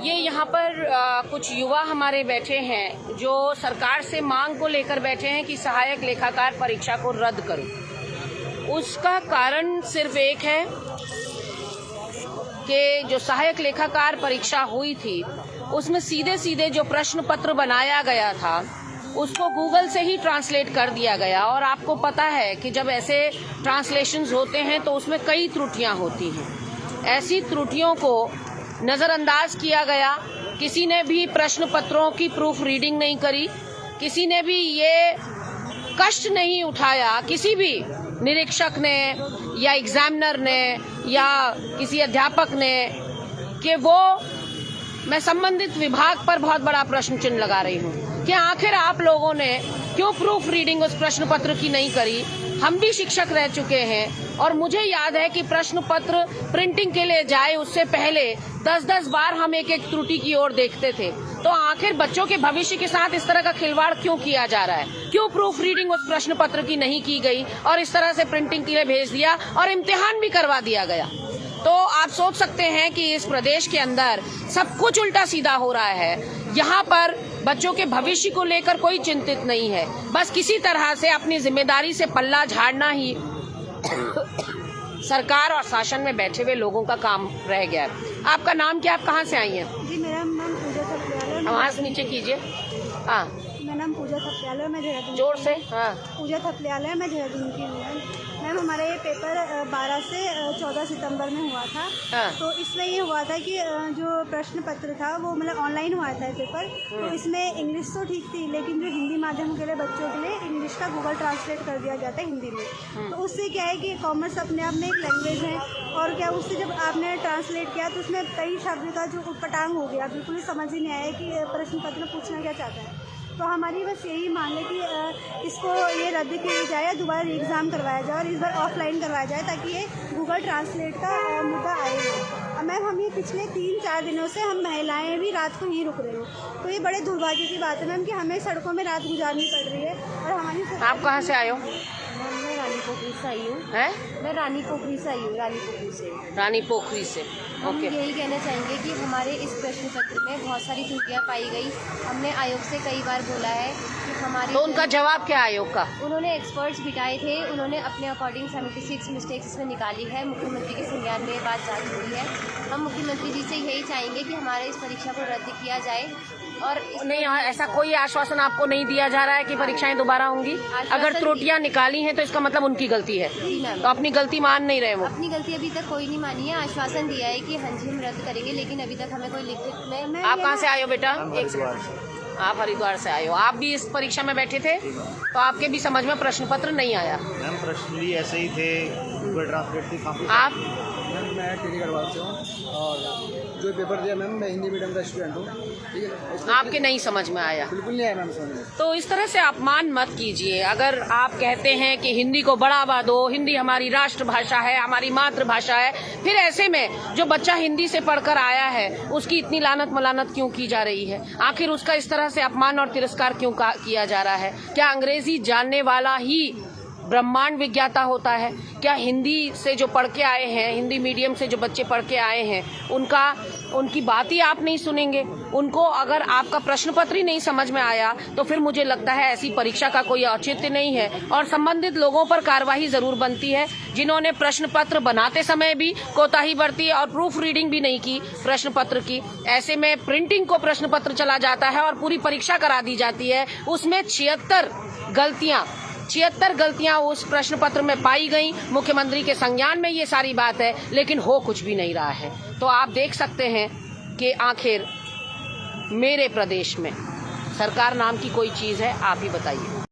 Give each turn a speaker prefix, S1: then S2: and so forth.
S1: ये यहाँ पर कुछ युवा हमारे बैठे हैं जो सरकार से मांग को लेकर बैठे हैं कि सहायक लेखाकार परीक्षा को रद्द करो। उसका कारण सिर्फ एक है कि जो सहायक लेखाकार परीक्षा हुई थी उसमें सीधे सीधे जो प्रश्न पत्र बनाया गया था उसको गूगल से ही ट्रांसलेट कर दिया गया। और आपको पता है कि जब ऐसे ट्रांसलेशंस होते हैं तो उसमें कई त्रुटियां होती हैं। ऐसी त्रुटियों को नज़रअंदाज किया गया। किसी ने भी प्रश्न पत्रों की प्रूफ रीडिंग नहीं करी, किसी ने भी ये कष्ट नहीं उठाया, किसी भी निरीक्षक ने या एग्जामिनर ने या किसी अध्यापक ने, कि वो मैं संबंधित विभाग पर बहुत बड़ा प्रश्न चिन्ह लगा रही हूँ कि आखिर आप लोगों ने क्यों प्रूफ रीडिंग उस प्रश्न पत्र की नहीं करी। हम भी शिक्षक रह चुके हैं और मुझे याद है कि प्रश्न पत्र प्रिंटिंग के लिए जाए उससे पहले 10-10 बार हम एक एक त्रुटि की ओर देखते थे। तो आखिर बच्चों के भविष्य के साथ इस तरह का खिलवाड़ क्यों किया जा रहा है? क्यों प्रूफ रीडिंग उस प्रश्न पत्र की नहीं की गई और इस तरह से प्रिंटिंग के लिए भेज दिया और इम्तिहान भी करवा दिया गया? तो आप सोच सकते हैं कि इस प्रदेश के अंदर सब कुछ उल्टा सीधा हो रहा है। यहाँ पर बच्चों के भविष्य को लेकर कोई चिंतित नहीं है, बस किसी तरह से अपनी जिम्मेदारी से पल्ला झाड़ना ही सरकार और शासन में बैठे हुए लोगों का काम रह गया है। आपका नाम क्या? आप कहाँ से आई हैं?
S2: जी, मेरा नाम पूजा थपलियाल है।
S1: आवाज नीचे कीजिए। हाँ,
S2: मेरा नाम पूजा थपलियाल है, मैं देहरादून
S1: जोर से। हाँ,
S2: पूजा थपलियाल है, मैं देहरादून की हूँ। मैम, हमारा ये पेपर 12 से 14 सितंबर में हुआ था।
S1: हाँ।
S2: तो इसमें ये हुआ था कि जो प्रश्न पत्र था वो मतलब ऑनलाइन हुआ था पेपर। तो इसमें इंग्लिश तो ठीक थी, लेकिन जो हिंदी माध्यम के लिए बच्चों के लिए इंग्लिश का गूगल ट्रांसलेट कर दिया जाता है हिंदी में। तो उससे क्या है कि कॉमर्स अपने आप में एक लैंग्वेज है, और क्या उससे जब आपने ट्रांसलेट किया तो उसमें कई शब्द का जो उटपटांग हो गया, बिल्कुल ही समझ ही नहीं आया कि प्रश्न पत्र में पूछना क्या चाहता है। तो हमारी बस यही मांग है कि इसको ये रद्द किया जाए, दोबारा री एग्ज़ाम करवाया जाए और इस बार ऑफलाइन करवाया जाए ताकि ये गूगल ट्रांसलेट का मुद्दा आए। मैम, हम ये पिछले 3-4 दिनों से हम महिलाएं भी रात को यहीं रुक रहे हो, तो ये बड़े दुर्भाग्य की बात है मैम कि हमें सड़कों में रात गुजारनी पड़ रही है। और हमारी
S1: आप कहाँ से आए हो?
S2: मैं रानी पोखरी से आई हूँ। मैं रानी पोखरी से आई हूँ।
S1: रानी पोखरी से।
S2: हम
S1: ओके।
S2: यही कहना चाहेंगे कि हमारे इस प्रश्न पत्र में बहुत सारी त्रुटियां पाई गई। हमने आयोग से कई बार बोला है कि हमारी,
S1: तो उनका जवाब क्या आयोग का?
S2: उन्होंने एक्सपर्ट्स बिठाए थे, उन्होंने अपने अकॉर्डिंग 76 मिस्टेक्स इसमें निकाली है। मुख्यमंत्री के संज्ञान में ये बात जा चुकी है। हम मुख्यमंत्री जी से यही चाहेंगे कि हमारे इस परीक्षा को रद्द किया जाए। और
S1: नहीं, ऐसा कोई आश्वासन आपको नहीं दिया जा रहा है कि परीक्षाएं दोबारा होंगी? अगर त्रुटियां निकाली हैं तो इसका मतलब उनकी गलती है।
S2: जी मैम,
S1: तो अपनी गलती मान नहीं रहे वो।
S2: अपनी गलती अभी तक कोई नहीं मानी है। आश्वासन दिया है कि हाँ जी हम रद्द करेंगे, लेकिन अभी तक हमें कोई लिखित में।
S1: आप कहाँ से आए हो बेटा? आप हरिद्वार से आए हो। आप भी इस परीक्षा में बैठे थे तो आपके भी समझ में प्रश्न पत्र नहीं आया?
S3: मैम, प्रश्न भी ऐसे ही थे, गूगल ट्रांसलेट थी काफ़ी।
S1: आप?
S4: मैम, मैं टिहरी गढ़वाल से हूँ और जो पेपर दिया मैम, मैं हिंदी मीडियम का स्टूडेंट हूँ। ठीक है,
S1: आपके नहीं समझ में आया?
S4: बिल्कुल नहीं आया मैम समझ में।
S1: तो इस तरह से अपमान मत कीजिए। अगर आप कहते हैं कि हिंदी को बढ़ावा दो, हिंदी हमारी राष्ट्रभाषा है, हमारी मातृभाषा है, फिर ऐसे में जो बच्चा हिंदी से पढ़कर आया है उसकी इतनी लानत मलानत क्यों की जा रही है? आखिर उसका इस तरह से अपमान और तिरस्कार क्यों किया जा रहा है? क्या अंग्रेजी जानने वाला ही ब्रह्मांड विज्ञाता होता है? क्या हिंदी से जो पढ़ के आए हैं, हिंदी मीडियम से जो बच्चे पढ़ के आए हैं, उनकी बात ही आप नहीं सुनेंगे? उनको अगर आपका प्रश्न पत्र ही नहीं समझ में आया तो फिर मुझे लगता है ऐसी परीक्षा का कोई औचित्य नहीं है और संबंधित लोगों पर कार्रवाई जरूर बनती है जिन्होंने प्रश्न पत्र बनाते समय भी कोताही बरती और प्रूफ रीडिंग भी नहीं की प्रश्न पत्र की। ऐसे में प्रिंटिंग को प्रश्न पत्र चला जाता है और पूरी परीक्षा करा दी जाती है। उसमें 76 गलतियां उस प्रश्न पत्र में पाई गई। मुख्यमंत्री के संज्ञान में ये सारी बात है, लेकिन हो कुछ भी नहीं रहा है। तो आप देख सकते हैं कि आखिर मेरे प्रदेश में सरकार नाम की कोई चीज़ है? आप ही बताइए।